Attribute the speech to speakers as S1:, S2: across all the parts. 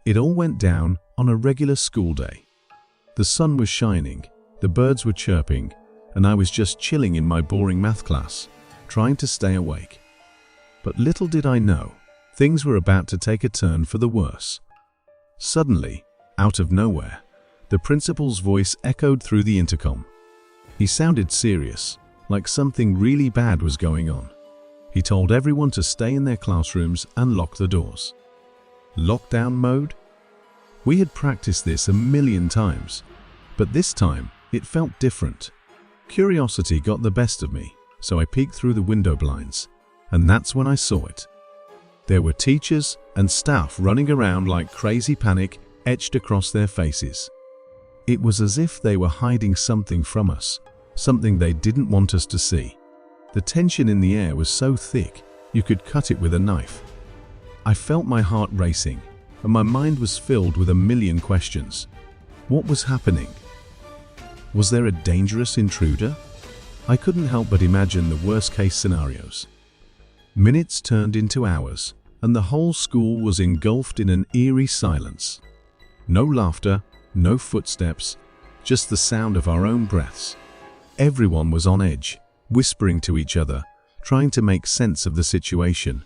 S1: It all went down on a regular school day. The sun was shining, the birds were chirping, and I was just chilling in my boring math class, trying to stay awake. But little did I know, things were about to take a turn for the worse. Suddenly, out of nowhere, the principal's voice echoed through the intercom. He sounded serious, like something really bad was going on. He told everyone to stay in their classrooms and lock the doors. Lockdown mode? We had practiced this a million times, but this time it felt different. Curiosity got the best of me, so I peeked through the window blinds, and that's when I saw it. There were teachers and staff running around like crazy, panic etched across their faces. It was as if they were hiding something from us, something they didn't want us to see. The tension in the air was so thick, you could cut it with a knife. I felt my heart racing, and my mind was filled with a million questions. What was happening? Was there a dangerous intruder? I couldn't help but imagine the worst-case scenarios. Minutes turned into hours, and the whole school was engulfed in an eerie silence. No laughter, no footsteps, just the sound of our own breaths. Everyone was on edge, whispering to each other, trying to make sense of the situation.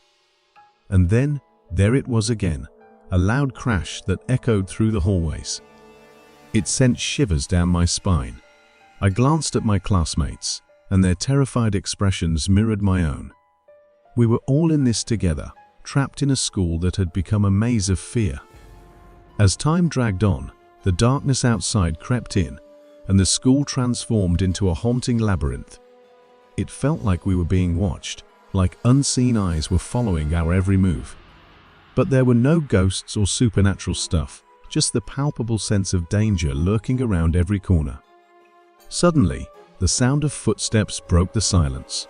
S1: And then, there it was again, a loud crash that echoed through the hallways. It sent shivers down my spine. I glanced at my classmates, and their terrified expressions mirrored my own. We were all in this together, trapped in a school that had become a maze of fear. As time dragged on, the darkness outside crept in, and the school transformed into a haunting labyrinth. It felt like we were being watched, like unseen eyes were following our every move. But there were no ghosts or supernatural stuff, just the palpable sense of danger lurking around every corner. Suddenly, the sound of footsteps broke the silence.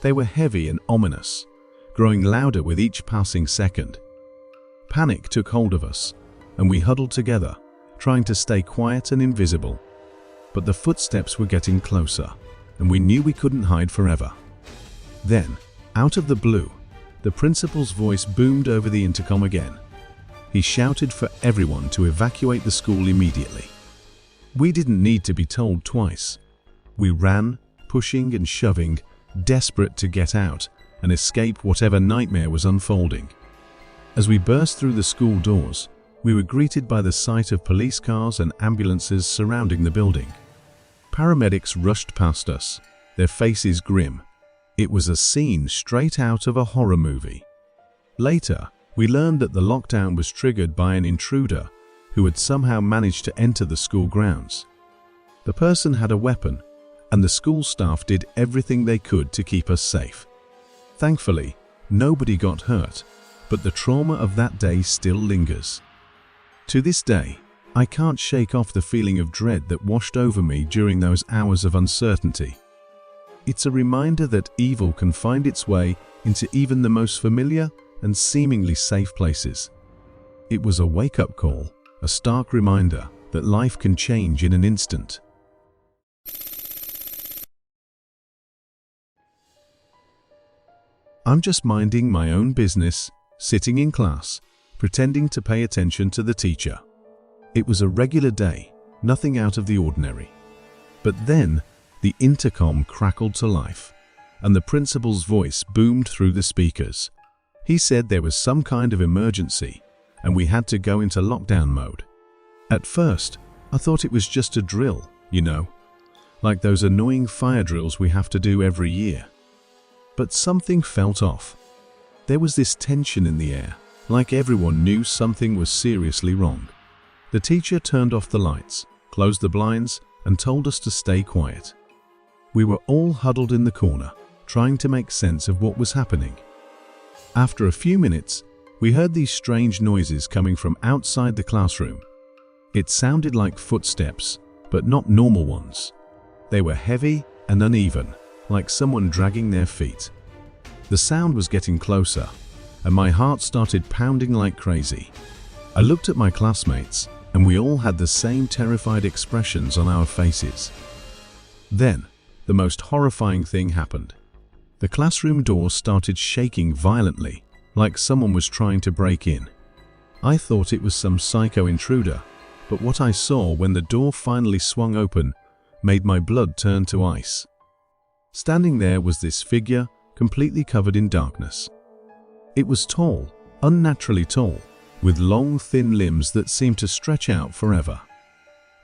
S1: They were heavy and ominous, growing louder with each passing second. Panic took hold of us, and we huddled together, trying to stay quiet and invisible. But the footsteps were getting closer, and we knew we couldn't hide forever. Then, out of the blue, the principal's voice boomed over the intercom again. He shouted for everyone to evacuate the school immediately. We didn't need to be told twice. We ran, pushing and shoving, desperate to get out and escape whatever nightmare was unfolding. As we burst through the school doors, we were greeted by the sight of police cars and ambulances surrounding the building. Paramedics rushed past us, their faces grim. It was a scene straight out of a horror movie. Later, we learned that the lockdown was triggered by an intruder who had somehow managed to enter the school grounds. The person had a weapon, and the school staff did everything they could to keep us safe. Thankfully, nobody got hurt, but the trauma of that day still lingers. To this day, I can't shake off the feeling of dread that washed over me during those hours of uncertainty. It's a reminder that evil can find its way into even the most familiar and seemingly safe places. It was a wake-up call, a stark reminder that life can change in an instant. I'm just minding my own business, sitting in class, pretending to pay attention to the teacher. It was a regular day, nothing out of the ordinary. But then, the intercom crackled to life, and the principal's voice boomed through the speakers. He said there was some kind of emergency, and we had to go into lockdown mode. At first, I thought it was just a drill, like those annoying fire drills we have to do every year. But something felt off. There was this tension in the air, like everyone knew something was seriously wrong. The teacher turned off the lights, closed the blinds, and told us to stay quiet. We were all huddled in the corner, trying to make sense of what was happening. After a few minutes, we heard these strange noises coming from outside the classroom. It sounded like footsteps, but not normal ones. They were heavy and uneven, like someone dragging their feet. The sound was getting closer, and my heart started pounding like crazy. I looked at my classmates, and we all had the same terrified expressions on our faces. Then, the most horrifying thing happened. The classroom door started shaking violently, like someone was trying to break in. I thought it was some psycho intruder, but what I saw when the door finally swung open made my blood turn to ice. Standing there was this figure, completely covered in darkness. It was tall, unnaturally tall, with long, thin limbs that seemed to stretch out forever.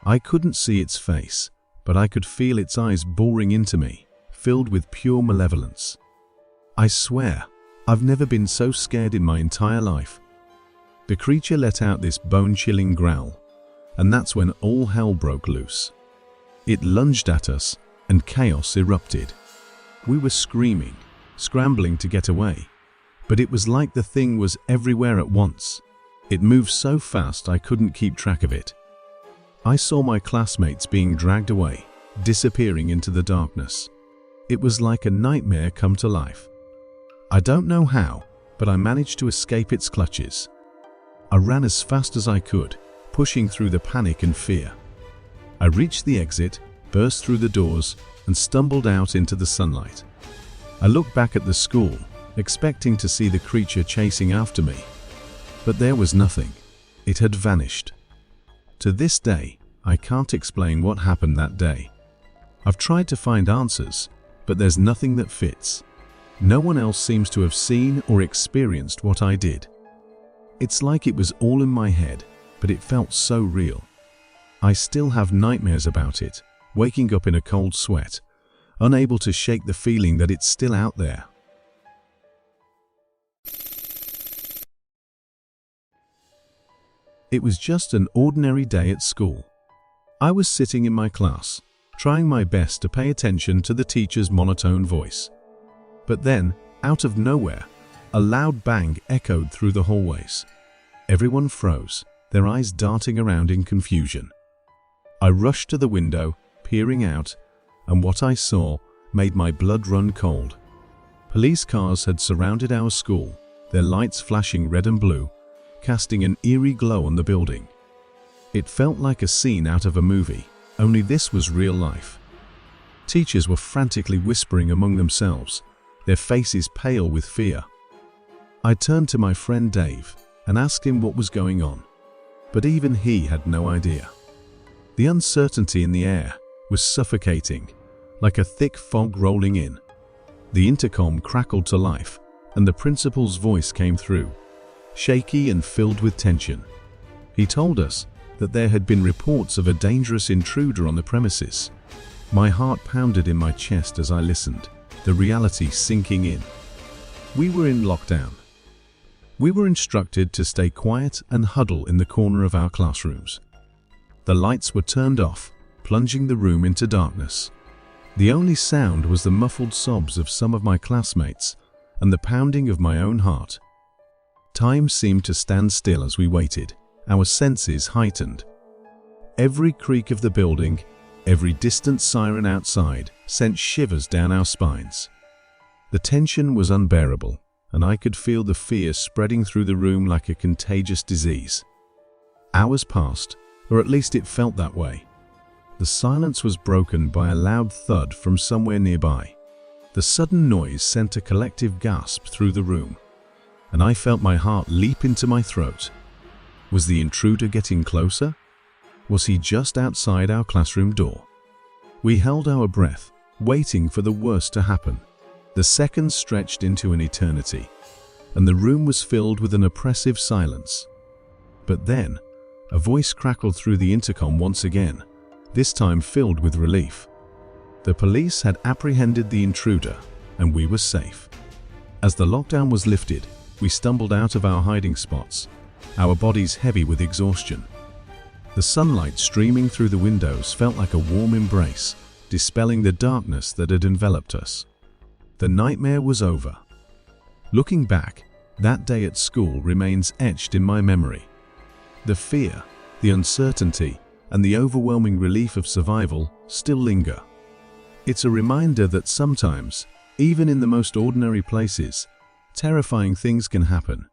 S1: I couldn't see its face, but I could feel its eyes boring into me, filled with pure malevolence. I swear, I've never been so scared in my entire life. The creature let out this bone-chilling growl, and that's when all hell broke loose. It lunged at us, and chaos erupted. We were screaming, scrambling to get away, but it was like the thing was everywhere at once. It moved so fast I couldn't keep track of it. I saw my classmates being dragged away, disappearing into the darkness. It was like a nightmare come to life. I don't know how, but I managed to escape its clutches. I ran as fast as I could, pushing through the panic and fear. I reached the exit, burst through the doors, and stumbled out into the sunlight. I looked back at the school, expecting to see the creature chasing after me. But there was nothing. It had vanished. To this day, I can't explain what happened that day. I've tried to find answers, but there's nothing that fits. No one else seems to have seen or experienced what I did. It's like it was all in my head, but it felt so real. I still have nightmares about it, waking up in a cold sweat, unable to shake the feeling that it's still out there. It was just an ordinary day at school. I was sitting in my class, trying my best to pay attention to the teacher's monotone voice. But then, out of nowhere, a loud bang echoed through the hallways. Everyone froze, their eyes darting around in confusion. I rushed to the window, peering out, and what I saw made my blood run cold. Police cars had surrounded our school, their lights flashing red and blue, casting an eerie glow on the building. It felt like a scene out of a movie, only this was real life. Teachers were frantically whispering among themselves, their faces pale with fear. I turned to my friend Dave and asked him what was going on, but even he had no idea. The uncertainty in the air was suffocating, like a thick fog rolling in. The intercom crackled to life, and the principal's voice came through, shaky and filled with tension. He told us that there had been reports of a dangerous intruder on the premises. My heart pounded in my chest as I listened, the reality sinking in. We were in lockdown. We were instructed to stay quiet and huddle in the corner of our classrooms. The lights were turned off, plunging the room into darkness. The only sound was the muffled sobs of some of my classmates and the pounding of my own heart. Time seemed to stand still as we waited, our senses heightened. Every creak of the building, every distant siren outside sent shivers down our spines. The tension was unbearable, and I could feel the fear spreading through the room like a contagious disease. Hours passed, or at least it felt that way. The silence was broken by a loud thud from somewhere nearby. The sudden noise sent a collective gasp through the room, and I felt my heart leap into my throat. Was the intruder getting closer? Was he just outside our classroom door? We held our breath, waiting for the worst to happen. The seconds stretched into an eternity, and the room was filled with an oppressive silence. But then, a voice crackled through the intercom once again, this time filled with relief. The police had apprehended the intruder, and we were safe. As the lockdown was lifted, we stumbled out of our hiding spots, our bodies heavy with exhaustion. The sunlight streaming through the windows felt like a warm embrace, dispelling the darkness that had enveloped us. The nightmare was over. Looking back, that day at school remains etched in my memory. The fear, the uncertainty, and the overwhelming relief of survival still linger. It's a reminder that sometimes, even in the most ordinary places, terrifying things can happen.